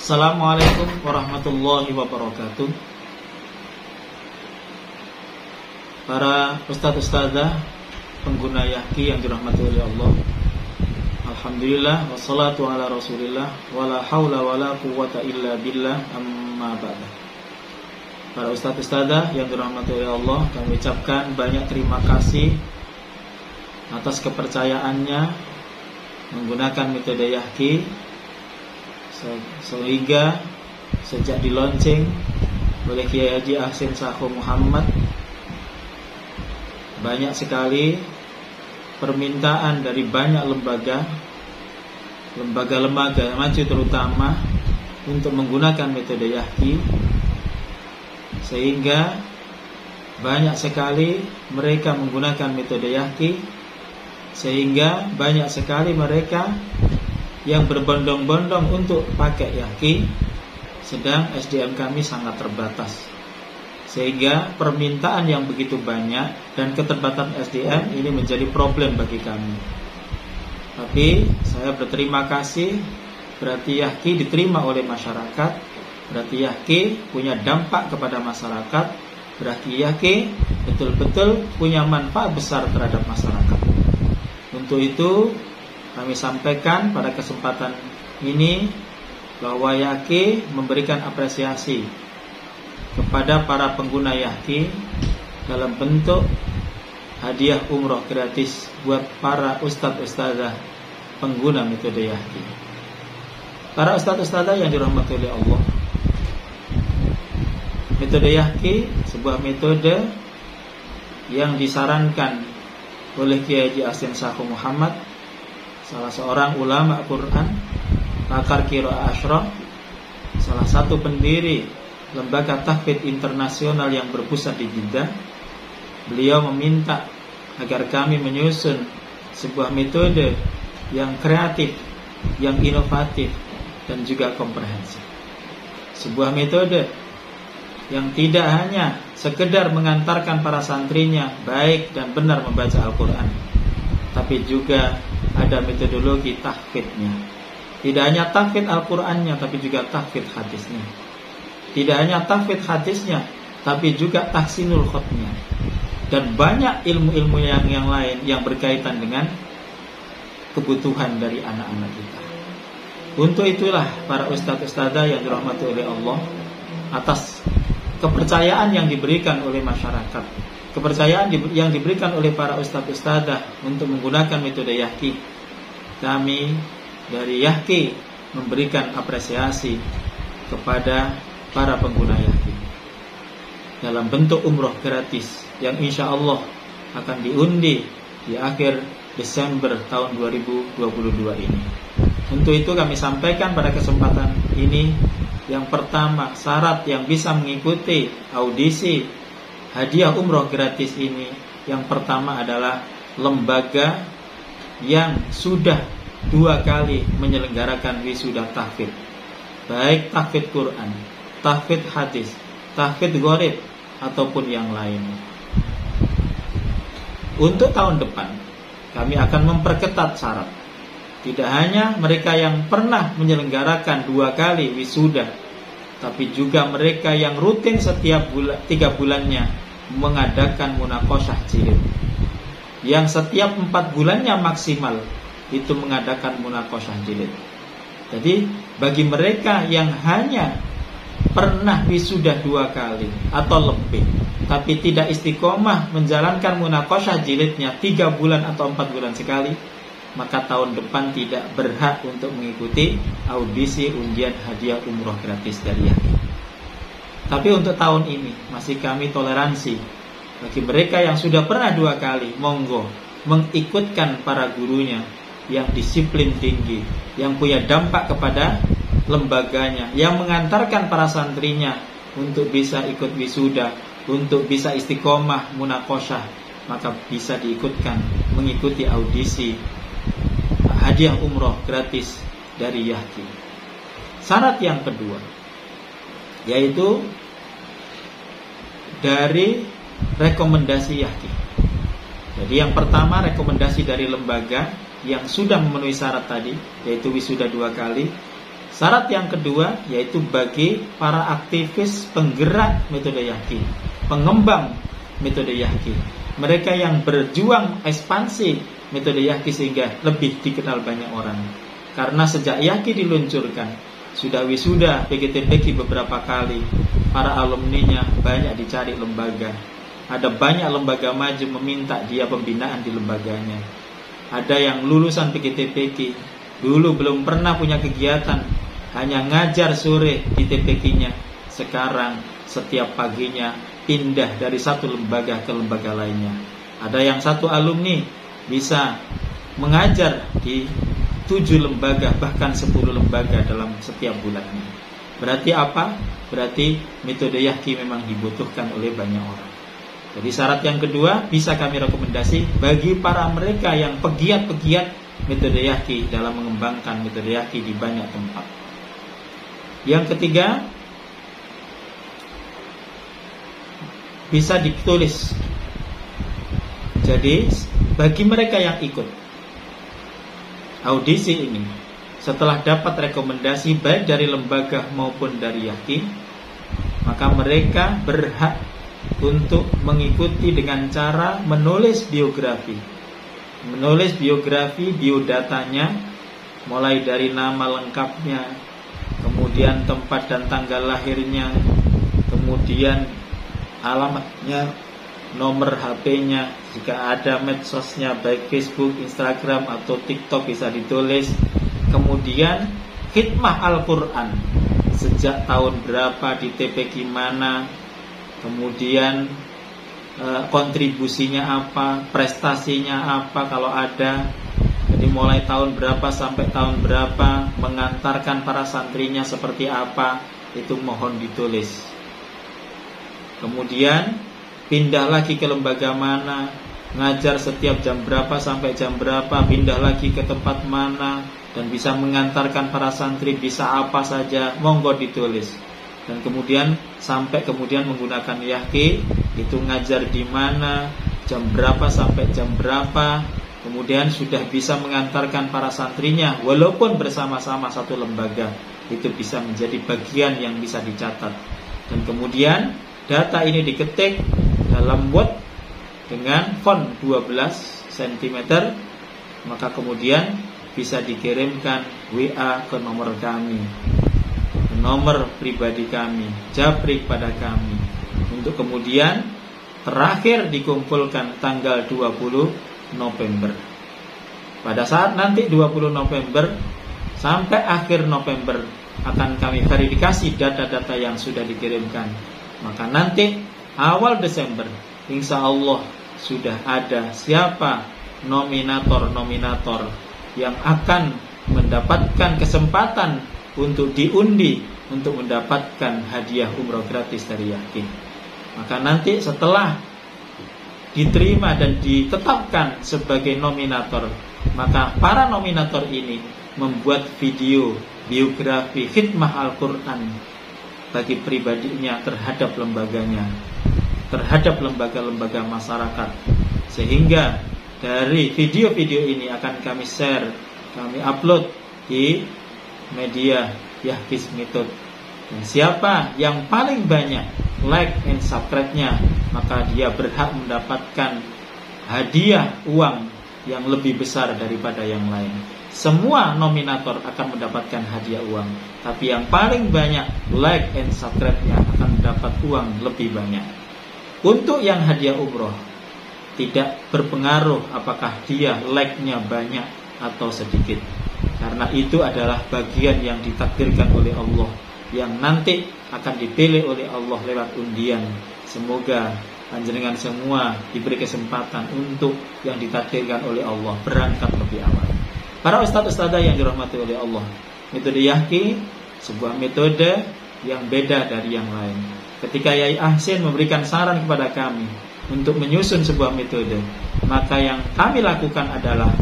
Assalamualaikum warahmatullahi wabarakatuh. Para ustadz-ustadzah pengguna Yahki yang dirahmati oleh Allah, alhamdulillah wassalatu ala rasulillah wala haula wala quwwata illa billah, amma ba'da. Para ustadz-ustadzah yang dirahmati oleh Allah, kami ucapkan banyak terima kasih atas kepercayaannya menggunakan metode Yahki, sehingga sejak dilonceng oleh Kiai Haji Ahsin Sakho Muhammad, banyak sekali permintaan dari banyak lembaga maju terutama untuk menggunakan metode Yahki, sehingga banyak sekali mereka menggunakan metode Yahki, sehingga banyak sekali mereka yang berbondong-bondong untuk pakai Yahki, sedang SDM kami sangat terbatas, sehingga permintaan yang begitu banyak dan keterbatasan SDM ini menjadi problem bagi kami. Tapi saya berterima kasih, berarti Yahki diterima oleh masyarakat, berarti Yahki punya dampak kepada masyarakat, berarti Yahki betul-betul punya manfaat besar terhadap masyarakat. Untuk itu kami sampaikan pada kesempatan ini bahwa Yahki memberikan apresiasi kepada para pengguna Yahki dalam bentuk hadiah umroh gratis buat para ustadz-ustadzah pengguna metode Yahki. Para ustadz-ustadzah yang dirahmati oleh Allah, metode Yahki sebuah metode yang disarankan oleh Kiai Haji Ahsin Sakho Muhammad, salah seorang ulama Quran, pakar qiraah asyrah, salah satu pendiri lembaga tahfidz internasional yang berpusat di Jeddah. Beliau meminta agar kami menyusun sebuah metode yang kreatif, yang inovatif, dan juga komprehensif. Sebuah metode yang tidak hanya sekedar mengantarkan para santrinya baik dan benar membaca Al-Quran, tapi juga ada metodologi tahfidnya. Tidak hanya tahfidz Al-Qurannya, tapi juga tahfidz hadisnya. Tidak hanya tahfidz hadisnya, tapi juga tahsinul khotnya, dan banyak ilmu-ilmu yang lain yang berkaitan dengan kebutuhan dari anak-anak kita. Untuk itulah para ustadz-ustadzah yang dirahmati oleh Allah, atas kepercayaan yang diberikan oleh masyarakat, kepercayaan yang diberikan oleh para ustadz-ustadzah untuk menggunakan metode Yahki, kami dari Yahki memberikan apresiasi kepada para pengguna Yahki dalam bentuk umroh gratis yang insya Allah akan diundi di akhir Desember tahun 2022 ini. Untuk itu kami sampaikan pada kesempatan ini, yang pertama, syarat yang bisa mengikuti audisi hadiah umroh gratis ini, yang pertama adalah lembaga yang sudah 2 kali menyelenggarakan wisuda tahfidz, baik tahfidz Quran, tahfidz hadis, tahfidz gharib, ataupun yang lain. Untuk tahun depan kami akan memperketat syarat. Tidak hanya mereka yang pernah menyelenggarakan 2 kali wisuda, tapi juga mereka yang rutin setiap 3 bulannya mengadakan munaqasyah jilid, yang setiap 4 bulannya maksimal itu mengadakan munaqasyah jilid. Jadi bagi mereka yang hanya pernah wisuda 2 kali atau lebih, tapi tidak istiqomah menjalankan munaqasyah jilidnya 3 bulan atau 4 bulan sekali, maka tahun depan tidak berhak untuk mengikuti audisi undian hadiah umroh gratis dari Yahki. Tapi untuk tahun ini masih kami toleransi bagi mereka yang sudah pernah 2 kali, monggo mengikutkan para gurunya yang disiplin tinggi, yang punya dampak kepada lembaganya, yang mengantarkan para santrinya untuk bisa ikut wisuda, untuk bisa istiqomah munaqasyah, maka bisa diikutkan mengikuti audisi hadiah umroh gratis dari Yahki. Syarat yang kedua yaitu dari rekomendasi Yahki. Jadi yang pertama, rekomendasi dari lembaga yang sudah memenuhi syarat tadi, yaitu wisuda 2 kali. Syarat yang kedua yaitu bagi para aktivis penggerak metode Yahqi, pengembang metode Yahqi, mereka yang berjuang ekspansi metode Yahqi sehingga lebih dikenal banyak orang. Karena sejak Yahqi diluncurkan, sudah wisuda PGTPQ beberapa kali, para alumninya banyak dicari lembaga. Ada banyak lembaga maju meminta dia pembinaan di lembaganya. Ada yang lulusan PGTPQ dulu belum pernah punya kegiatan, hanya ngajar sore di TPQ-nya. Sekarang setiap paginya pindah dari satu lembaga ke lembaga lainnya. Ada yang satu alumni bisa mengajar di 7 lembaga, bahkan 10 lembaga dalam setiap bulannya. Berarti apa? Berarti metode Yahqi memang dibutuhkan oleh banyak orang. Jadi syarat yang kedua bisa kami rekomendasi bagi para mereka yang pegiat-pegiat metode Yahqi dalam mengembangkan metode Yahqi di banyak tempat. Yang ketiga, bisa ditulis. Jadi bagi mereka yang ikut audisi ini, setelah dapat rekomendasi baik dari lembaga maupun dari Yahqi, maka mereka berhak untuk mengikuti dengan cara menulis biografi. Menulis biografi, biodatanya, mulai dari nama lengkapnya, kemudian tempat dan tanggal lahirnya, kemudian alamatnya, nomor HP-nya, jika ada medsosnya baik Facebook, Instagram atau TikTok bisa ditulis. Kemudian khidmah Al-Quran, sejak tahun berapa di TPQ mana, kemudian kontribusinya apa, prestasinya apa kalau ada. Jadi mulai tahun berapa sampai tahun berapa, mengantarkan para santrinya seperti apa, itu mohon ditulis. Kemudian pindah lagi ke lembaga mana, ngajar setiap jam berapa sampai jam berapa, pindah lagi ke tempat mana, dan bisa mengantarkan para santri bisa apa saja, monggo ditulis. Dan kemudian sampai kemudian menggunakan Yahqi, itu ngajar di mana, jam berapa sampai jam berapa. Kemudian sudah bisa mengantarkan para santrinya walaupun bersama-sama satu lembaga, itu bisa menjadi bagian yang bisa dicatat. Dan kemudian data ini diketik dalam Word dengan font 12 cm, maka kemudian bisa dikirimkan WA ke nomor kami, ke nomor pribadi kami, japri pada kami, untuk kemudian terakhir dikumpulkan tanggal 20 November. Pada saat nanti 20 November sampai akhir November akan kami verifikasi data-data yang sudah dikirimkan. Maka nanti awal Desember insya Allah sudah ada siapa nominator-nominator yang akan mendapatkan kesempatan untuk diundi untuk mendapatkan hadiah umroh gratis dari Yahqi. Maka nanti setelah diterima dan ditetapkan sebagai nominator, maka para nominator ini membuat video biografi khidmah Al-Quran bagi pribadinya terhadap lembaganya, terhadap lembaga-lembaga masyarakat. Sehingga dari video-video ini akan kami share, kami upload di media Yahqi Method. Dan siapa yang paling banyak like and subscribe-nya, maka dia berhak mendapatkan hadiah uang yang lebih besar daripada yang lain. Semua nominator akan mendapatkan hadiah uang, tapi yang paling banyak like and subscribe-nya akan mendapat uang lebih banyak. Untuk yang hadiah umroh, tidak berpengaruh apakah dia like-nya banyak atau sedikit, karena itu adalah bagian yang ditakdirkan oleh Allah, yang nanti akan dipilih oleh Allah lewat undian. Semoga panjenengan semua diberi kesempatan untuk yang ditakdirkan oleh Allah berangkat lebih awal. Para ustadz-ustadzah yang dirahmati oleh Allah, metode Yahqi sebuah metode yang beda dari yang lain. Ketika Yai Ahsin memberikan saran kepada kami untuk menyusun sebuah metode, maka yang kami lakukan adalah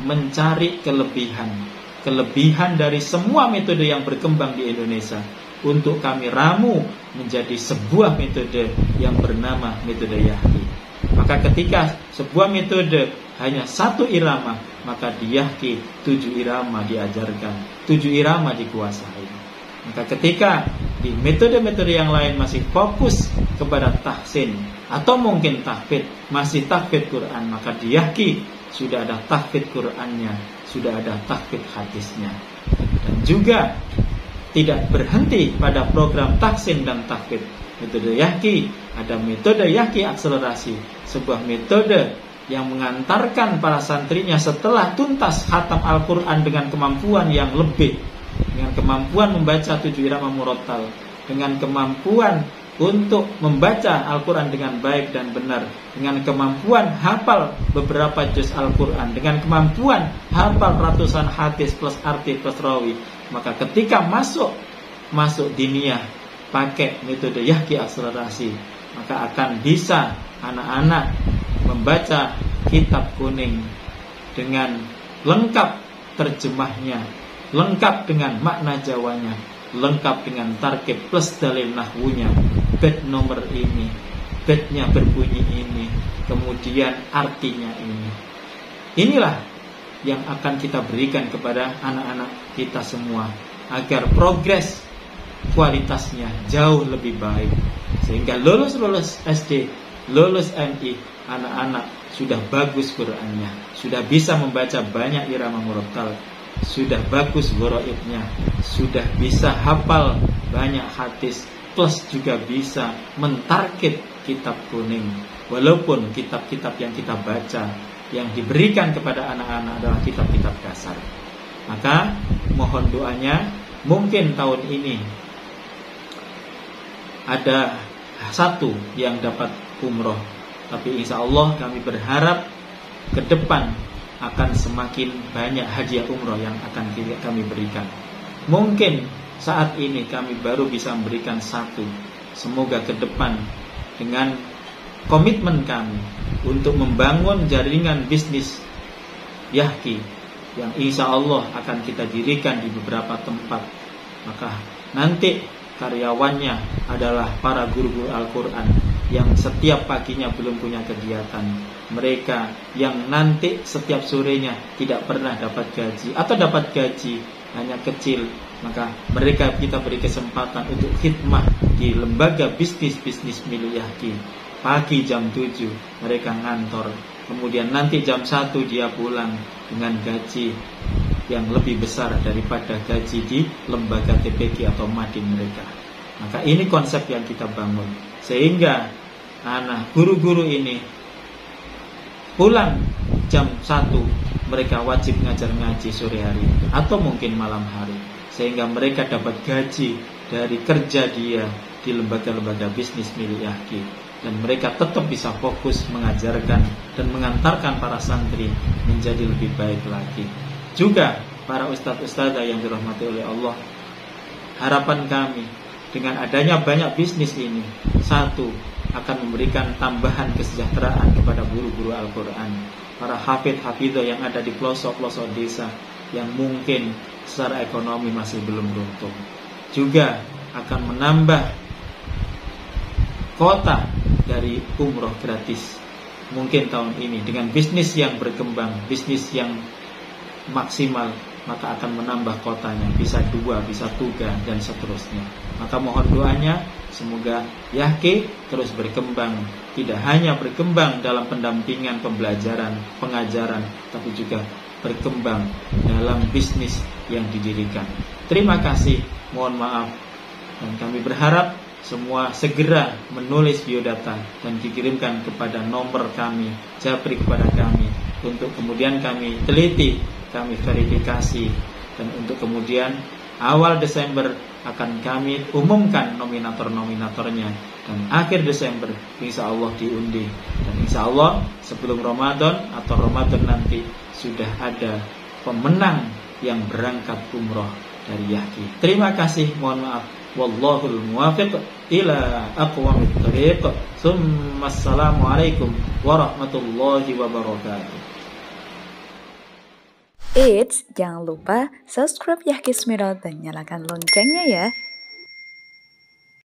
mencari kelebihan dari semua metode yang berkembang di Indonesia untuk kami ramu menjadi sebuah metode yang bernama metode Yahqi. Maka ketika sebuah metode hanya 1 irama, maka di Yahki 7 irama diajarkan, 7 irama dikuasai. Maka ketika di metode-metode yang lain masih fokus kepada tahsin atau mungkin tahfidz, masih tahfidz Quran, maka di Yahki sudah ada tahfidz Qurannya, sudah ada tahfidz hadisnya. Dan juga tidak berhenti pada program tahsin dan tahfidz. Metode Yahki, ada metode Yahki akselerasi, sebuah metode yang mengantarkan para santrinya setelah tuntas khatam Al-Quran dengan kemampuan yang lebih, dengan kemampuan membaca 7 irama murattal, dengan kemampuan untuk membaca Al-Quran dengan baik dan benar, dengan kemampuan hafal beberapa juz Al-Quran, dengan kemampuan hafal ratusan hadis plus arti plus rawi. Maka ketika masuk diniyah pakai metode Yahki akselerasi, maka akan bisa anak-anak membaca kitab kuning dengan lengkap terjemahnya, lengkap dengan makna Jawanya, lengkap dengan tarkib plus dalil nahwunya, bait nomor ini, baitnya berbunyi ini, kemudian artinya ini. Inilah yang akan kita berikan kepada anak-anak kita semua, agar progres kualitasnya jauh lebih baik, sehingga lulus SD, lulus MI, anak-anak sudah bagus Qurannya, sudah bisa membaca banyak irama murattal, sudah bagus gharaibnya, sudah bisa hafal banyak hadis, plus juga bisa mentarget kitab kuning. Walaupun kitab-kitab yang kita baca, yang diberikan kepada anak-anak adalah kitab-kitab dasar. Maka mohon doanya, mungkin tahun ini ada 1 yang dapat umroh, tapi insya Allah kami berharap ke depan akan semakin banyak hadiah umroh yang akan kami berikan. Mungkin saat ini kami baru bisa memberikan 1. Semoga ke depan dengan komitmen kami untuk membangun jaringan bisnis Yahki yang insya Allah akan kita dirikan di beberapa tempat, maka nanti karyawannya adalah para guru-guru Al-Quran yang setiap paginya belum punya kegiatan, mereka yang nanti setiap sorenya tidak pernah dapat gaji atau dapat gaji hanya kecil, maka mereka kita beri kesempatan untuk khidmah di lembaga bisnis milik Yahki. Pagi jam 7 mereka ngantor, kemudian nanti jam 1 dia pulang dengan gaji yang lebih besar daripada gaji di lembaga TPQ atau madin mereka. Maka ini konsep yang kita bangun, sehingga anak guru-guru ini pulang jam 1 mereka wajib ngaji sore hari atau mungkin malam hari, sehingga mereka dapat gaji dari kerja dia di lembaga-lembaga bisnis milik Yahki, dan mereka tetap bisa fokus mengajarkan dan mengantarkan para santri menjadi lebih baik lagi. Juga para ustadz-ustadzah yang dirahmati oleh Allah, harapan kami dengan adanya banyak bisnis ini, 1, akan memberikan tambahan kesejahteraan kepada guru-guru Al-Quran, para hafidh-hafidhah yang ada di pelosok-pelosok desa yang mungkin secara ekonomi masih belum beruntung. Juga akan menambah kota dari umroh gratis mungkin tahun ini dengan bisnis yang berkembang, bisnis yang maksimal, maka akan menambah kotanya, bisa 2, bisa 3 dan seterusnya. Maka mohon doanya, semoga Yahki terus berkembang, tidak hanya berkembang dalam pendampingan, pembelajaran, pengajaran, tapi juga berkembang dalam bisnis yang didirikan. Terima kasih, mohon maaf, dan kami berharap semua segera menulis biodata dan dikirimkan kepada nomor kami, japri kepada kami, untuk kemudian kami teliti, kami verifikasi, dan untuk kemudian awal Desember akan kami umumkan nominator-nominatornya, dan akhir Desember insya Allah diundi, dan insya Allah sebelum Ramadan atau Ramadan nanti sudah ada pemenang yang berangkat umroh dari Yahki. Terima kasih, mohon maaf. Wallahul muwafiq ila aqwamit thariq. Assalamualaikum warahmatullahi wabarakatuh. Eits, jangan lupa subscribe Yahki Smirot dan nyalakan loncengnya ya.